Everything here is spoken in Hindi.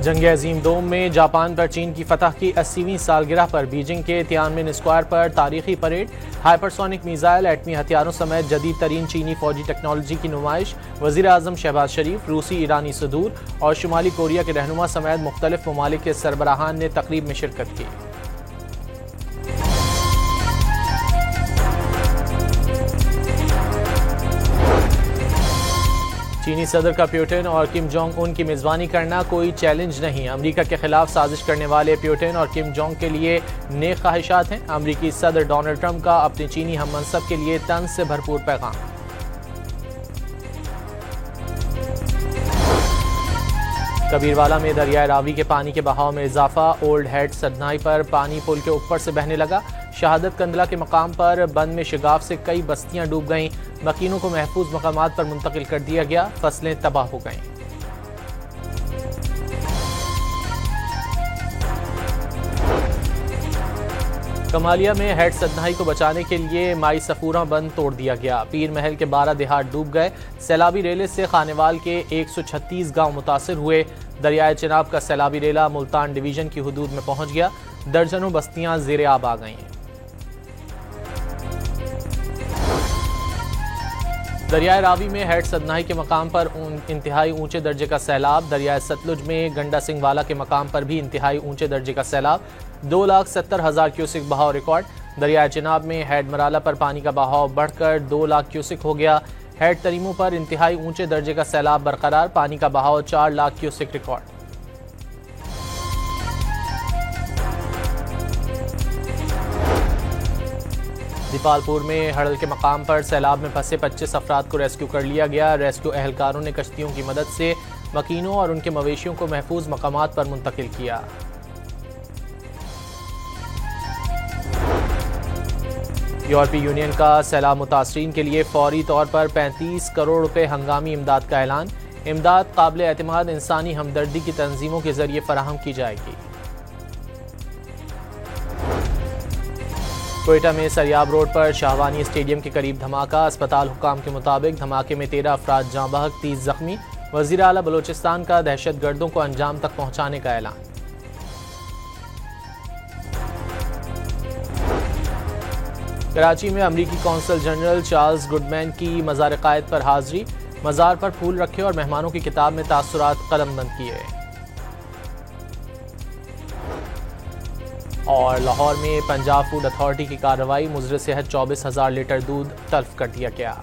जंग अजीम दोम में जापान पर चीन की फतह की 80वीं सालगिरह पर बीजिंग के तियानमेन स्क्वायर पर तारीखी परेड, हाइपरसोनिक मिसाइल, एटमी हथियारों समेत जदीद तरीन चीनी फौजी टेक्नोलॉजी की नुमाइश। वज़ीर आज़म शहबाज शरीफ, रूसी, ईरानी सदूर और शुमाली कोरिया के रहनुमा समेत मुख्तलिफ ममालिक के सरबराहान ने तकरीब में शिरकत की। चीनी सदर का प्यूटिन और किम जोंग उन की मेज़बानी करना कोई चैलेंज नहीं। अमेरिका के खिलाफ साजिश करने वाले प्यूटिन और किम जोंग के लिए नेक ख्वाहिशात हैं। अमेरिकी सदर डोनाल्ड ट्रंप का अपने चीनी हममनसब के लिए तंज से भरपूर पैगाम। कबीरवाला में दरियाए रावी के पानी के बहाव में इजाफा। ओल्ड हेड सदनाई पर पानी पुल के ऊपर से बहने लगा। शहादत कंदला के मकाम पर बंद में शिगाफ से कई बस्तियां डूब गईं। मकीनों को महफूज मकामात पर मुंतकिल कर दिया गया। फसलें तबाह हो गईं। कमालिया में हेड सदनाई को बचाने के लिए माई सफूरा बंद तोड़ दिया गया। पीर महल के 12 देहात डूब गए। सैलाबी रेले से खानेवाल के 136 गांव मुतासिर हुए। दरियाए चिनाब का सैलाबी रेला मुल्तान डिवीजन की हुदूद में पहुंच गया। दर्जनों बस्तियां ज़ेरे आब आ गई हैं। दरियाए रावी में हेड सदनाई के मकाम पर इंतहाई ऊंचे दर्जे का सैलाब। दरियाए सतलुज में गंडा सिंह वाला के मकाम पर भी इंतहाई ऊंचे दर्जे का सैलाब। 2,70,000 क्यूसिक बहाव रिकॉर्ड। दरियाए चिनाब में हेड मराला पर पानी का बहाव बढ़कर 2 लाख क्यूसिक हो गया। हेड तरीमों पर इंतहाई ऊंचे दर्जे का सैलाब बरकरार। पानी का बहाव 4 लाख क्यूसिक रिकॉर्ड। दीपालपुर में हड़ल के मकाम पर सैलाब में फंसे 25 अफराद को रेस्क्यू कर लिया गया। रेस्क्यू एहलकारों ने कश्तियों की मदद से मकीनों और उनके मवेशियों को महफूज मकामात पर मुंतकिल किया। यूरोपीय यूनियन का सैलाब मुतासरीन के लिए फौरी तौर पर 35 करोड़ रुपए हंगामी इमदाद का ऐलान। इमदाद काबिल एतमाद इंसानी हमदर्दी की तंजीमों के जरिए फराहम की जाएगी। कोयटा में सरियाब रोड पर शाहवानी स्टेडियम के करीब धमाका। अस्पताल हुकाम के मुताबिक धमाके में 13 अफराद जाँ बहक, 30 जख्मी। वज़ीर आला बलोचिस्तान का दहशतगर्दों को अंजाम तक पहुंचाने का ऐलान। कराची में अमरीकी कौंसल जनरल चार्ल्स गुडमैन की मज़ार क़ायद पर हाजिरी। मज़ार पर फूल रखे और मेहमानों की किताब में तासुरात कलमबंद किए। और लाहौर में पंजाब फूड अथॉरिटी की कार्रवाई। मुज़र सेहत 24,000 लीटर दूध तल्फ कर दिया गया।